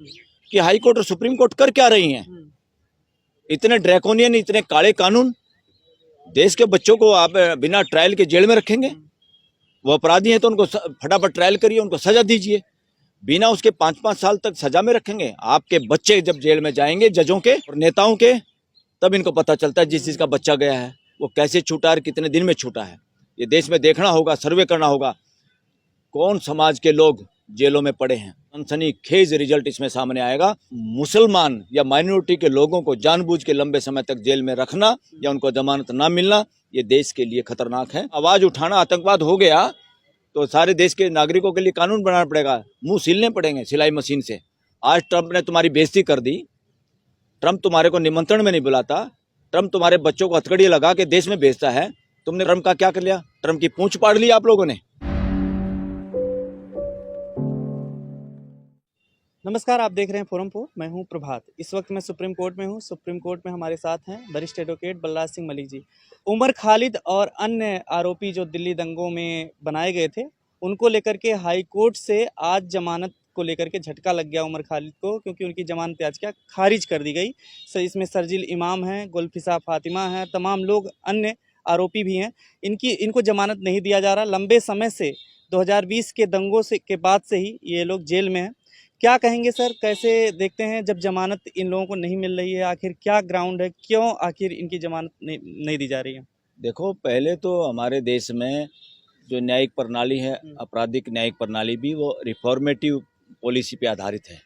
कि high court और supreme court कर क्या रही हैं। इतने ड्रैकोनियन, इतने काले कानून, देश के बच्चों को आप बिना ट्रायल के जेल में रखेंगे। वो अपराधी हैं तो उनको फटाफट ट्रायल करिए, उनको सजा दीजिए। बिना उसके 5-5 साल तक सजा में रखेंगे। आपके बच्चे जब जेल में जाएंगे, जजों के और नेताओं के, तब इनको पता चलता है जिस चीज का बच्चा गया है वो कैसे छूटा और कितने दिन में छूटा है। ये देश में देखना होगा, सर्वे करना होगा कौन समाज के लोग जेलों में पड़े हैं। सनसनीखेज रिजल्ट इसमें सामने आएगा। मुसलमान या माइनॉरिटी के लोगों को जानबूझ के लंबे समय तक जेल में रखना या उनको जमानत ना मिलना, ये देश के लिए खतरनाक है। आवाज उठाना आतंकवाद हो गया तो सारे देश के नागरिकों के लिए कानून बनाना पड़ेगा, मुंह सीलने पड़ेंगे सिलाई मशीन से। आज ट्रंप ने तुम्हारी बेइज्जती कर दी। ट्रंप तुम्हारे को निमंत्रण में नहीं बुलाता। ट्रंप तुम्हारे बच्चों को हथकड़ी लगा के देश में भेजता है। तुमने ट्रंप का क्या कर लिया? ट्रंप की पूंछ पाड़ ली आप लोगों ने। नमस्कार, आप देख रहे हैं फोरम पोस्ट। मैं हूं प्रभात। इस वक्त मैं सुप्रीम कोर्ट में हूं। सुप्रीम कोर्ट में हमारे साथ हैं वरिष्ठ एडवोकेट बलराज सिंह मलिक जी। उमर खालिद और अन्य आरोपी जो दिल्ली दंगों में बनाए गए थे, उनको लेकर के हाई कोर्ट से आज जमानत को लेकर के झटका लग गया उमर खालिद को, क्योंकि उनकी जमानत याचिका खारिज कर दी गई। इसमें सरजिल इमाम हैं, गुलफिसा फातिमा हैं, तमाम लोग अन्य आरोपी भी हैं। इनको जमानत नहीं दिया जा रहा। लंबे समय से 2020 के दंगों से के बाद से ही ये लोग जेल में हैं। क्या कहेंगे सर, कैसे देखते हैं जब जमानत इन लोगों को नहीं मिल रही है? आखिर क्या ग्राउंड है, क्यों आखिर इनकी जमानत नहीं दी जा रही है? देखो, पहले तो हमारे देश में जो न्यायिक प्रणाली है, आपराधिक न्यायिक प्रणाली भी, वो रिफॉर्मेटिव पॉलिसी पे आधारित है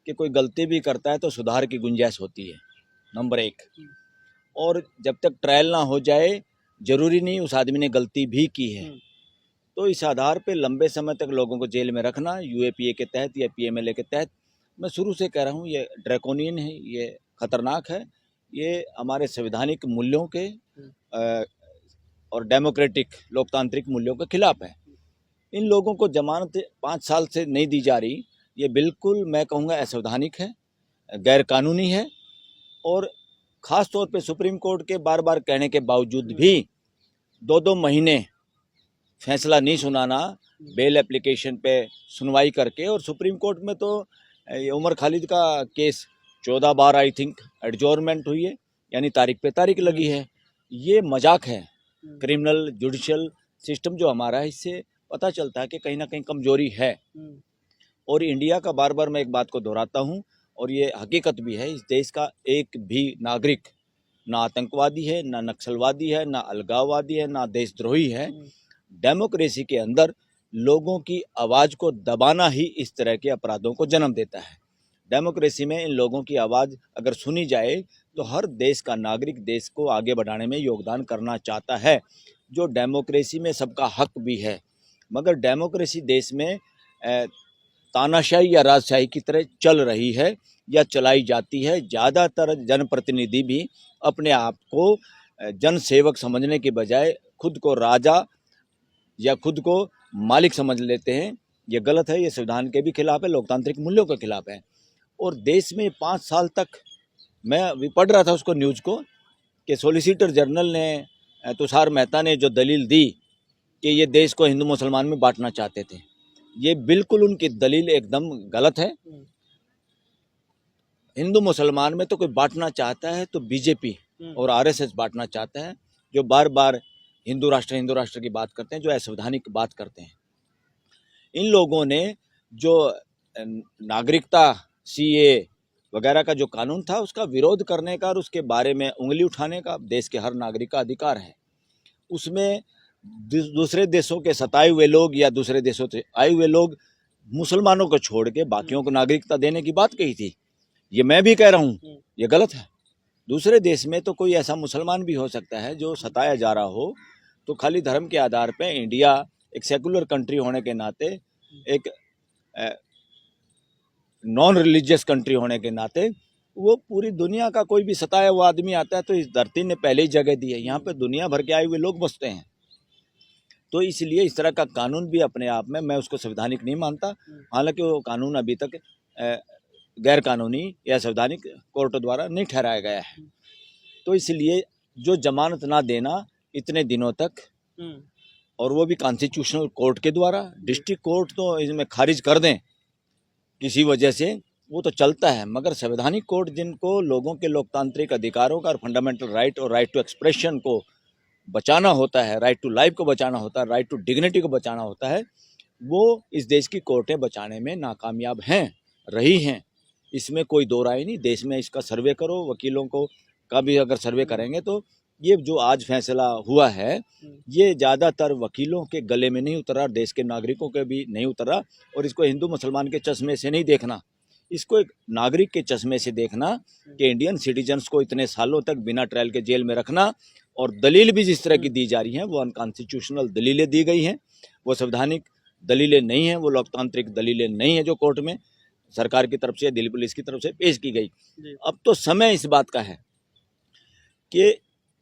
कि कोई गलती भी करता है तो सुधार की गुंजाइश होती है, नंबर 1। और जब तक ट्रायल ना हो जाए, जरूरी नहीं उस आदमी ने गलती भी की है। तो इस आधार पे लंबे समय तक लोगों को जेल में रखना यूएपीए के तहत या पीएमएलए के तहत, मैं शुरू से कह रहा हूँ, ये ड्रैकोनियन है, ये खतरनाक है, ये हमारे संवैधानिक मूल्यों के और डेमोक्रेटिक लोकतांत्रिक मूल्यों के खिलाफ है। इन लोगों को जमानत 5 साल से नहीं दी जा रही, ये बिल्कुल मैं कहूँगा असंवैधानिक है, गैर कानूनी है। और ख़ास तौर पे सुप्रीम कोर्ट के बार बार कहने के बावजूद भी 2-2 महीने फैसला नहीं सुनाना, बेल एप्लीकेशन पे सुनवाई करके। और सुप्रीम कोर्ट में तो उमर खालिद का केस 14 बार आई थिंक एडजोर्नमेंट हुई है, यानी तारीख पे तारीख लगी है। ये मजाक है। क्रिमिनल जुडिशियल सिस्टम जो हमारा है, इससे पता चलता है कि कहीं ना कहीं कमजोरी है। और इंडिया का बार बार मैं एक बात को दोहराता हूँ, और ये हकीकत भी है, इस देश का एक भी नागरिक ना आतंकवादी है, ना नक्सलवादी है, ना अलगाववादी है, ना देशद्रोही है। डेमोक्रेसी के अंदर लोगों की आवाज़ को दबाना ही इस तरह के अपराधों को जन्म देता है। डेमोक्रेसी में इन लोगों की आवाज़ अगर सुनी जाए तो हर देश का नागरिक देश को आगे बढ़ाने में योगदान करना चाहता है, जो डेमोक्रेसी में सबका हक भी है। मगर डेमोक्रेसी देश में तानाशाही या राजशाही की तरह चल रही है या चलाई जाती है। ज़्यादातर जनप्रतिनिधि भी अपने आप को जनसेवक समझने के बजाय खुद को राजा या खुद को मालिक समझ लेते हैं। ये गलत है, ये संविधान के भी खिलाफ है, लोकतांत्रिक मूल्यों के खिलाफ है। और देश में 5 साल तक, मैं अभी पढ़ रहा था उसको, न्यूज़ को, कि सॉलिसिटर जनरल ने, तुषार मेहता ने जो दलील दी कि ये देश को हिंदू मुसलमान में बांटना चाहते थे, ये बिल्कुल उनकी दलील एकदम गलत है। हिंदू मुसलमान में तो कोई बांटना चाहता है तो बीजेपी और आरएसएस बांटना चाहता है, जो बार बार हिंदू राष्ट्र की बात करते हैं, जो असंवैधानिक बात करते हैं। इन लोगों ने जो नागरिकता सीए वगैरह का जो कानून था, उसका विरोध करने का और उसके बारे में उंगली उठाने का देश के हर नागरिक का अधिकार है। उसमें दूसरे देशों के सताए हुए लोग या दूसरे देशों से आए हुए लोग, मुसलमानों को छोड़ के बाकियों को नागरिकता देने की बात कही थी। ये मैं भी कह रहा हूँ, ये गलत है। दूसरे देश में तो कोई ऐसा मुसलमान भी हो सकता है जो सताया जा रहा हो, तो खाली धर्म के आधार पे इंडिया एक सेकुलर कंट्री होने के नाते, एक नॉन रिलीजियस कंट्री होने के नाते, वो पूरी दुनिया का कोई भी सताया हुआ आदमी आता है तो इस धरती ने पहले ही जगह दी है। यहाँ पे दुनिया भर के आए हुए लोग बसते हैं। तो इसलिए इस तरह का कानून भी अपने आप में मैं उसको संवैधानिक नहीं मानता। हालांकि वो कानून अभी तक गैर कानूनी या संवैधानिक कोर्ट द्वारा नहीं ठहराया गया है। तो इसलिए जो जमानत ना देना इतने दिनों तक, और वो भी कॉन्स्टिट्यूशनल कोर्ट के द्वारा, डिस्ट्रिक्ट कोर्ट तो इसमें खारिज कर दें किसी वजह से, वो तो चलता है, मगर संवैधानिक कोर्ट जिनको लोगों के लोकतांत्रिक अधिकारों का और फंडामेंटल राइट और राइट टू एक्सप्रेशन को बचाना होता है, राइट टू लाइफ को बचाना होता है, राइट टू डिग्निटी को बचाना होता है, वो इस देश की कोर्टें बचाने में नाकामयाब हैं, रही हैं। इसमें कोई दो राय नहीं। देश में इसका सर्वे करो, वकीलों को का भी अगर सर्वे करेंगे तो ये जो आज फैसला हुआ है ये ज़्यादातर वकीलों के गले में नहीं उतरा, देश के नागरिकों के भी नहीं उतरा। और इसको हिंदू मुसलमान के चश्मे से नहीं देखना, इसको एक नागरिक के चश्मे से देखना कि इंडियन सिटीजन्स को इतने सालों तक बिना ट्रायल के जेल में रखना, और दलील भी जिस तरह की दी जा रही हैं वो अनकॉन्स्टिट्यूशनल दलीलें दी गई हैं, वो संवैधानिक दलीलें नहीं हैं, वो लोकतांत्रिक दलीलें नहीं हैं जो कोर्ट में सरकार की तरफ से, दिल्ली पुलिस की तरफ से पेश की गई। अब तो समय इस बात का है कि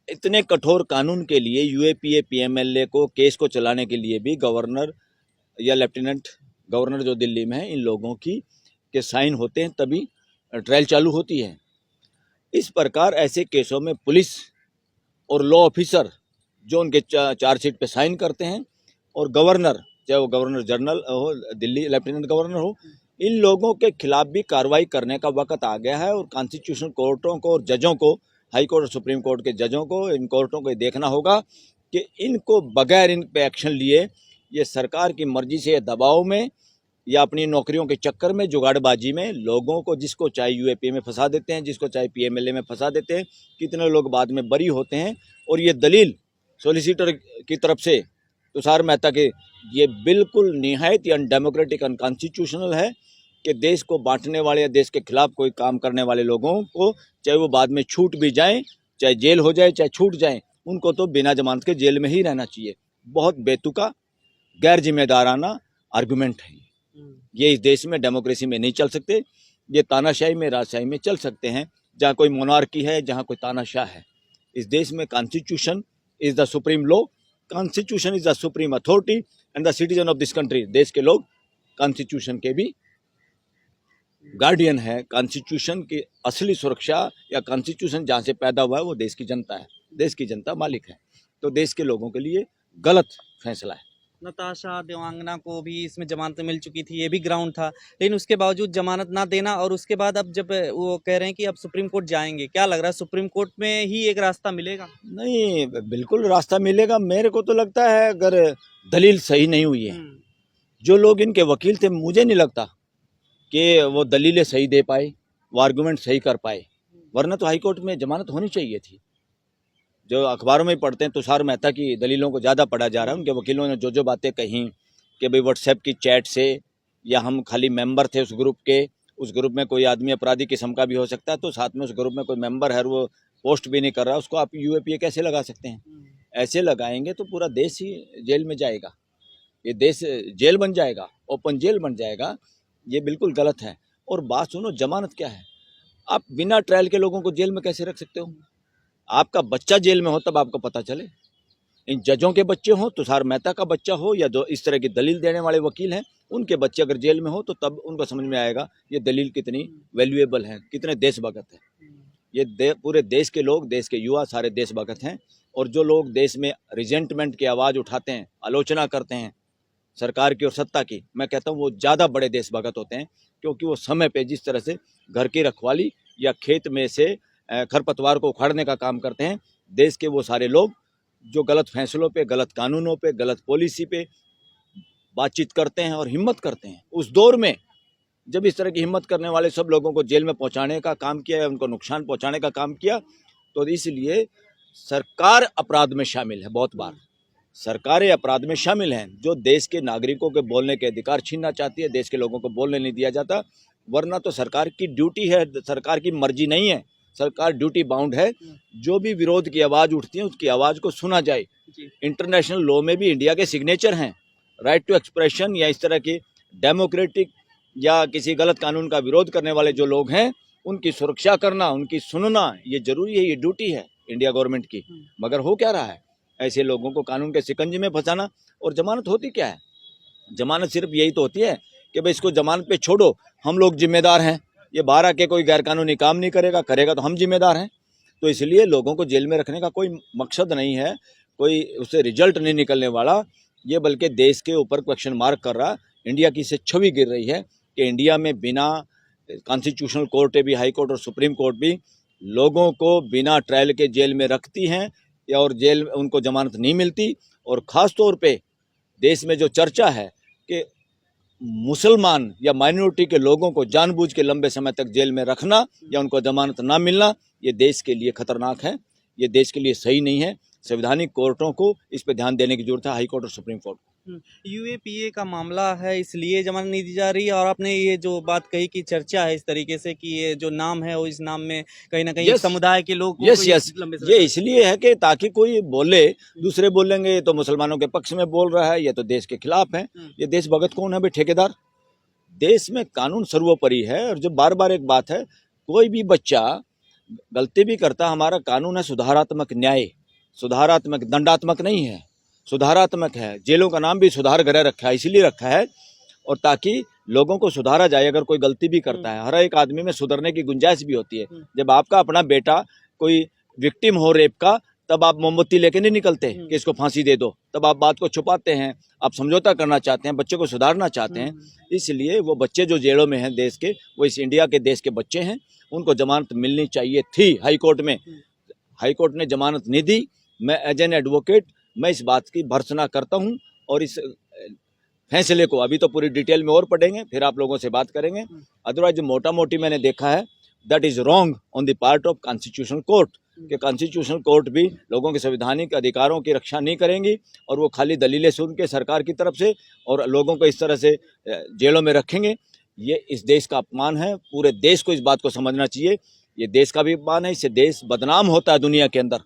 इतने कठोर कानून के लिए यूएपीए पीएमएलए को केस को चलाने के लिए भी गवर्नर या लेफ्टिनेंट गवर्नर जो दिल्ली में है, इन लोगों की के साइन होते हैं तभी ट्रायल चालू होती है। इस प्रकार ऐसे केसों में पुलिस और लॉ ऑफिसर जो उनके चार्जशीट पे साइन करते हैं, और गवर्नर, चाहे वो गवर्नर जनरल हो, दिल्ली लेफ्टिनेंट गवर्नर हो, इन लोगों के खिलाफ भी कार्रवाई करने का वक्त आ गया है। और कॉन्स्टिट्यूशनल कोर्टों को और जजों को, हाई कोर्ट और सुप्रीम कोर्ट के जजों को, इन कोर्टों को देखना होगा कि इनको बगैर इन पे एक्शन लिए, ये सरकार की मर्जी से दबाव में या अपनी नौकरियों के चक्कर में, जुगाड़बाजी में लोगों को जिसको चाहे यूएपी में फंसा देते हैं, जिसको चाहे पीएमएलए में फंसा देते हैं। कितने लोग बाद में बरी होते हैं। और ये दलील सॉलिसिटर की तरफ से तुषार मेहता के, ये बिल्कुल निहायत ही अनडेमोक्रेटिक, अनकॉन्स्टिट्यूशनल है कि देश को बांटने वाले या देश के खिलाफ कोई काम करने वाले लोगों को, चाहे वो बाद में छूट भी जाएं, चाहे जेल हो जाए, चाहे छूट जाएं, उनको तो बिना जमानत के जेल में ही रहना चाहिए। बहुत बेतुका, गैर जिम्मेदाराना आर्गूमेंट है ये। इस देश में डेमोक्रेसी में नहीं चल सकते। ये तानाशाही में, राजशाही में चल सकते हैं, जहाँ कोई मोनार्की है, जहाँ कोई तानाशाह है। इस देश में constitution is the supreme law, constitution is the supreme authority and the citizen of this country. देश के लोग कॉन्स्टिट्यूशन के भी गार्डियन है। कॉन्स्टिट्यूशन की असली सुरक्षा या कॉन्स्टिट्यूशन जहाँ से पैदा हुआ है वो देश की जनता है, देश की जनता मालिक है। तो देश के लोगों के लिए गलत फैसला है। नताशा देवांगना को भी इसमें जमानत मिल चुकी थी, ये भी ग्राउंड था, लेकिन उसके बावजूद जमानत ना देना, और उसके बाद अब जब वो कह रहे हैं कि अब सुप्रीम कोर्ट जाएंगे, क्या लग रहा है सुप्रीम कोर्ट में ही एक रास्ता मिलेगा? नहीं, बिल्कुल रास्ता मिलेगा। मेरे को तो लगता है अगर दलील सही नहीं हुई है, जो लोग इनके वकील थे, मुझे नहीं लगता कि वो दलीलें सही दे पाए, वो आर्गूमेंट सही कर पाए, वरना तो हाईकोर्ट में जमानत होनी चाहिए थी। जो अखबारों में पढ़ते हैं, तुषार मेहता की दलीलों को ज़्यादा पढ़ा जा रहा है। उनके वकीलों ने जो जो बातें कही कि भाई व्हाट्सएप की चैट से, या हम खाली मेंबर थे उस ग्रुप के, उस ग्रुप में कोई आदमी अपराधी किस्म का भी हो सकता है, तो साथ में उस ग्रुप में कोई मेंबर है और वो पोस्ट भी नहीं कर रहा, उसको आप यूएपीए कैसे लगा सकते हैं? ऐसे लगाएंगे तो पूरा देश ही जेल में जाएगा, ये देश जेल बन जाएगा, ओपन जेल बन जाएगा। ये बिल्कुल गलत है। और बात सुनो, जमानत क्या है? आप बिना ट्रायल के लोगों को जेल में कैसे रख सकते हो? आपका बच्चा जेल में हो तब आपको पता चले। इन जजों के बच्चे हों, तुषार मेहता का बच्चा हो, या जो इस तरह की दलील देने वाले वकील हैं, उनके बच्चे अगर जेल में हो तो तब उनको समझ में आएगा ये दलील कितनी वैल्यूएबल है, कितने देशभक्त है। ये पूरे देश के लोग, देश के युवा सारे देशभक्त हैं। और जो लोग देश में रिजेंटमेंट की आवाज़ उठाते हैं, आलोचना करते हैं सरकार की और सत्ता की, मैं कहता हूँ वो ज़्यादा बड़े देशभक्त होते हैं, क्योंकि वो समय पे जिस तरह से घर की रखवाली या खेत में से खरपतवार को उखाड़ने का काम करते हैं, देश के वो सारे लोग जो गलत फैसलों पे, गलत कानूनों पे, गलत पॉलिसी पे बातचीत करते हैं और हिम्मत करते हैं। उस दौर में जब इस तरह की हिम्मत करने वाले सब लोगों को जेल में पहुंचाने का काम किया या उनको नुकसान पहुंचाने का काम किया, तो इसलिए सरकार अपराध में शामिल है। बहुत बार सरकारें अपराध में शामिल हैं, जो देश के नागरिकों के बोलने के अधिकार छीनना चाहती है, देश के लोगों को बोलने नहीं दिया जाता। वरना तो सरकार की ड्यूटी है, सरकार की मर्जी नहीं है, सरकार ड्यूटी बाउंड है। जो भी विरोध की आवाज़ उठती है उसकी आवाज़ को सुना जाए। इंटरनेशनल लॉ में भी इंडिया के सिग्नेचर हैं, राइट टू एक्सप्रेशन, या इस तरह की डेमोक्रेटिक या किसी गलत कानून का विरोध करने वाले जो लोग हैं उनकी सुरक्षा करना, उनकी सुनना, ये जरूरी है, ये ड्यूटी है इंडिया गवर्नमेंट की। मगर हो क्या रहा है, ऐसे लोगों को कानून के शिकंजे में फंसाना। और जमानत होती क्या है? जमानत सिर्फ यही तो होती है कि भाई इसको जमानत पे छोड़ो, हम लोग जिम्मेदार हैं, ये बाहर आके कोई गैरकानूनी काम नहीं करेगा, करेगा तो हम जिम्मेदार हैं। तो इसलिए लोगों को जेल में रखने का कोई मकसद नहीं है, कोई उससे रिजल्ट नहीं निकलने वाला, ये बल्कि देश के ऊपर क्वेश्चन मार्क कर रहा। इंडिया की इससे छवि गिर रही है कि इंडिया में बिना कॉन्स्टिट्यूशनल कोर्ट भी, हाई कोर्ट और सुप्रीम कोर्ट भी लोगों को बिना ट्रायल के जेल में रखती हैं या और जेल में उनको जमानत नहीं मिलती। और ख़ास तौर पे देश में जो चर्चा है कि मुसलमान या माइनॉरिटी के लोगों को जानबूझ के लंबे समय तक जेल में रखना या उनको जमानत ना मिलना, ये देश के लिए खतरनाक है, ये देश के लिए सही नहीं है। संवैधानिक कोर्टों को इस पर ध्यान देने की जरूरत है, हाई कोर्ट और सुप्रीम कोर्ट। यूएपीए का मामला है इसलिए जमानत नहीं दी जा रही है। और आपने ये जो बात कही कि चर्चा है इस तरीके से कि ये जो नाम है वो इस नाम में कहीं ना कहीं Yes. समुदाय के लोग यस ये इसलिए है कि ताकि कोई बोले, दूसरे बोलेंगे ये तो मुसलमानों के पक्ष में बोल रहा है, ये तो देश के खिलाफ है। ये देशभगत कौन है भाई? ठेकेदार। देश में कानून सर्वोपरि है। और जो बार बार एक बात है, कोई भी बच्चा गलती भी करता, हमारा कानून है सुधारात्मक न्याय, सुधारात्मक, दंडात्मक नहीं है, सुधारात्मक है। जेलों का नाम भी सुधार गृह रखा है, इसीलिए रखा है और ताकि लोगों को सुधारा जाए। अगर कोई गलती भी करता है, हर एक आदमी में सुधरने की गुंजाइश भी होती है। जब आपका अपना बेटा कोई विक्टिम हो रेप का, तब आप मोमबत्ती लेके नहीं निकलते कि इसको फांसी दे दो, तब आप बात को छुपाते हैं, आप समझौता करना चाहते हैं, बच्चे को सुधारना चाहते हैं। इसलिए वो बच्चे जो जेलों में हैं देश के, वो इस इंडिया के देश के बच्चे हैं, उनको जमानत मिलनी चाहिए थी हाई कोर्ट में। हाई कोर्ट ने जमानत नहीं दी। मैं एज एन एडवोकेट मैं इस बात की भर्त्सना करता हूं और इस फैसले को अभी तो पूरी डिटेल में और पढ़ेंगे, फिर आप लोगों से बात करेंगे। अदरवाइज मोटा मोटी मैंने देखा है that is wrong on the part of constitutional court, कि कॉन्स्टिट्यूशनल कोर्ट भी लोगों के संवैधानिक अधिकारों की रक्षा नहीं करेंगी और वो खाली दलीलें सुन के सरकार की तरफ से और लोगों को इस तरह से जेलों में रखेंगे। ये इस देश का अपमान है। पूरे देश को इस बात को समझना चाहिए। ये देश का भी अपमान है, इससे देश बदनाम होता है दुनिया के अंदर।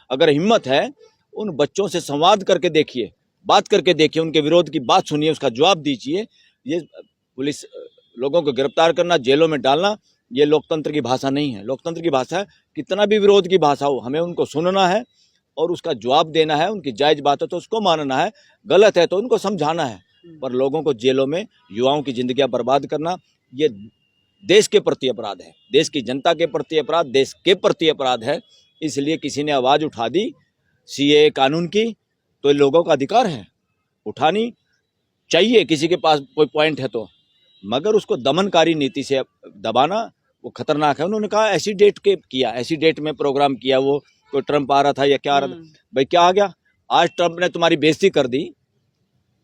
अगर हिम्मत है, उन बच्चों से संवाद करके देखिए, बात करके देखिए, उनके विरोध की बात सुनिए, उसका जवाब दीजिए। ये पुलिस लोगों को गिरफ्तार करना, जेलों में डालना, ये लोकतंत्र की भाषा नहीं है। लोकतंत्र की भाषा है कितना भी विरोध की भाषा हो, हमें उनको सुनना है और उसका जवाब देना है। उनकी जायज़ बात है तो उसको मानना है, गलत है तो उनको समझाना है। पर लोगों को जेलों में युवाओं की जिंदगियां बर्बाद करना, ये देश के प्रति अपराध है, देश की जनता के प्रति अपराध, देश के प्रति अपराध है। इसलिए किसी ने आवाज़ उठा दी सीए कानून की, तो लोगों का अधिकार है, उठानी चाहिए किसी के पास कोई पॉइंट है तो, मगर उसको दमनकारी नीति से दबाना वो खतरनाक है। उन्होंने कहा ऐसी डेट के किया, ऐसी डेट में प्रोग्राम किया, वो कोई ट्रम्प आ रहा था या क्या आ रहा था। भाई क्या आ गया? आज ट्रम्प ने तुम्हारी बेइज्जती कर दी।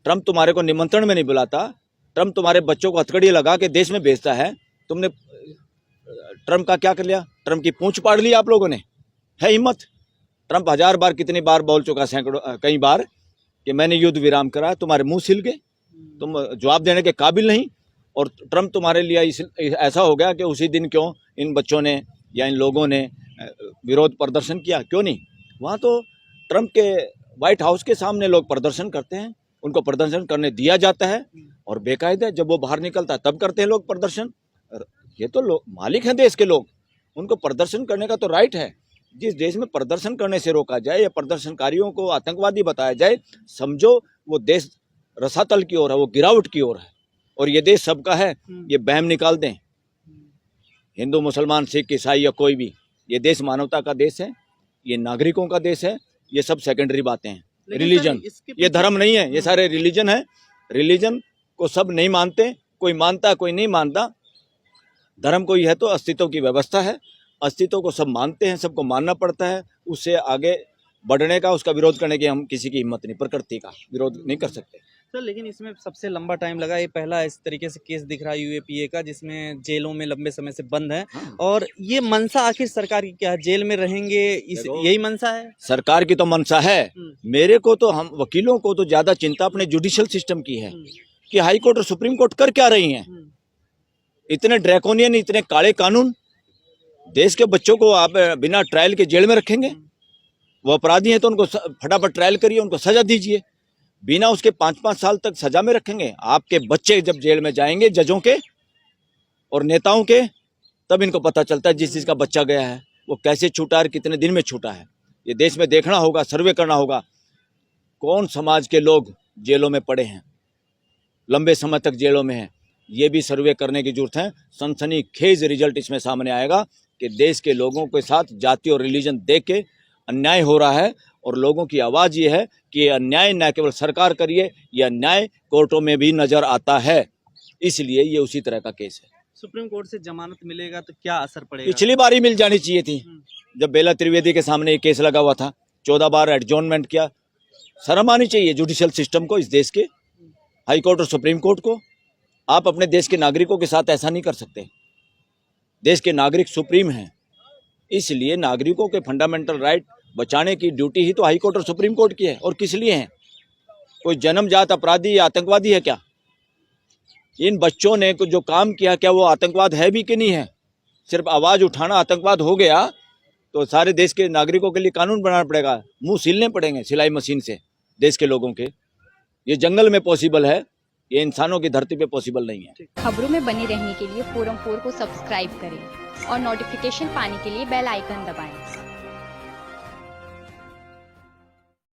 ट्रम्प तुम्हारे को निमंत्रण में नहीं बुलाता, ट्रम्प तुम्हारे बच्चों को हथकड़ी लगा के देश में भेजता है। तुमने ट्रम्प का क्या कर लिया? ट्रम्प की पूंछ पाड़ ली आप लोगों ने। है हिम्मत? ट्रम्प 1000 बार कितनी बार बोल चुका, सैकड़ों कई बार, कि मैंने युद्ध विराम करा, तुम्हारे मुंह सिल गए, तुम जवाब देने के काबिल नहीं। और ट्रम्प तुम्हारे लिए ऐसा हो गया कि उसी दिन क्यों इन बच्चों ने या इन लोगों ने विरोध प्रदर्शन किया? क्यों नहीं? वहाँ तो ट्रम्प के व्हाइट हाउस के सामने लोग प्रदर्शन करते हैं, उनको प्रदर्शन करने दिया जाता है और बेकायदा जब वो बाहर निकलता है तब करते हैं लोग प्रदर्शन। ये तो लोग मालिक हैं देश के लोग, उनको प्रदर्शन करने का तो राइट है। जिस देश में प्रदर्शन करने से रोका जाए या प्रदर्शनकारियों को आतंकवादी बताया जाए, समझो वो देश रसातल की ओर है, वो गिरावट की ओर है। और ये देश सबका है, ये बहम निकाल दें, हिंदू मुसलमान सिख ईसाई या कोई भी, ये देश मानवता का देश है, ये नागरिकों का देश है। ये सब सेकेंडरी बातें हैं। रिलीजन, ये धर्म नहीं है, ये सारे रिलीजन है। रिलीजन को सब नहीं मानते, कोई मानता कोई नहीं मानता। धर्म कोई है तो अस्तित्व की व्यवस्था है, अस्तित्व को सब मानते हैं, सबको मानना पड़ता है। उससे आगे बढ़ने का, उसका विरोध करने की हम किसी की हिम्मत नहीं, प्रकृति का विरोध नहीं कर सकते। सर लेकिन इसमें सबसे लंबा टाइम लगा, ये पहला इस तरीके से केस दिख रहा है यूएपीए का, जिसमें जेलों में लंबे समय से बंद है। और ये मनसा आखिर सरकार की क्या है? जेल में रहेंगे, यही मनसा है सरकार की? तो मनसा है। मेरे को तो, हम वकीलों को तो ज्यादा चिंता अपने जुडिशियल सिस्टम की है कि हाई कोर्ट और सुप्रीम कोर्ट कर क्या रही हैं। इतने ड्रैकोनियन, इतने काले कानून, देश के बच्चों को आप बिना ट्रायल के जेल में रखेंगे। वो अपराधी हैं तो उनको फटाफट ट्रायल करिए, उनको सजा दीजिए। बिना उसके 5-5 साल तक सजा में रखेंगे। आपके बच्चे जब जेल में जाएंगे, जजों के और नेताओं के, तब इनको पता चलता है जिस चीज़ का बच्चा गया है वो कैसे छूटा है, कितने दिन में छूटा है। ये देश में देखना होगा, सर्वे करना होगा कौन समाज के लोग जेलों में पड़े हैं, लंबे समय तक जेलों में हैं। ये भी सर्वे करने की जरूरत है। सनसनीखेज रिजल्ट इसमें सामने आएगा कि देश के लोगों के साथ जाति और रिलीजन देख के अन्याय हो रहा है। और लोगों की आवाज़ ये है कि ये अन्याय न केवल सरकार करिए, ये अन्याय कोर्टों में भी नज़र आता है। इसलिए ये उसी तरह का केस है। सुप्रीम कोर्ट से जमानत मिलेगा तो क्या असर पड़ेगा? पिछली बार ही मिल जानी चाहिए थी, जब बेला त्रिवेदी के सामने ये केस लगा हुआ था, 14 बार एडजॉर्नमेंट किया। शर्म आनी चाहिए जुडिशियल सिस्टम को, इस देश के हाई कोर्ट और सुप्रीम कोर्ट को। आप अपने देश के नागरिकों के साथ ऐसा नहीं कर सकते। देश के नागरिक सुप्रीम हैं, इसलिए नागरिकों के फंडामेंटल राइट बचाने की ड्यूटी ही तो हाई कोर्ट और सुप्रीम कोर्ट की है। और किस लिए है? कोई जन्मजात अपराधी या आतंकवादी है क्या? इन बच्चों ने जो काम किया, क्या वो आतंकवाद है भी कि नहीं है? सिर्फ आवाज उठाना आतंकवाद हो गया तो सारे देश के नागरिकों के लिए कानून बनाना पड़ेगा, मुंह सीलने पड़ेंगे सिलाई मशीन से देश के लोगों के। ये जंगल में पॉसिबल है, ये इंसानों की धरती पे पॉसिबल नहीं है। खबरों में बने रहने के लिए फोरम 4 को सब्सक्राइब करें और नोटिफिकेशन पाने के लिए बेल आइकन दबाएं।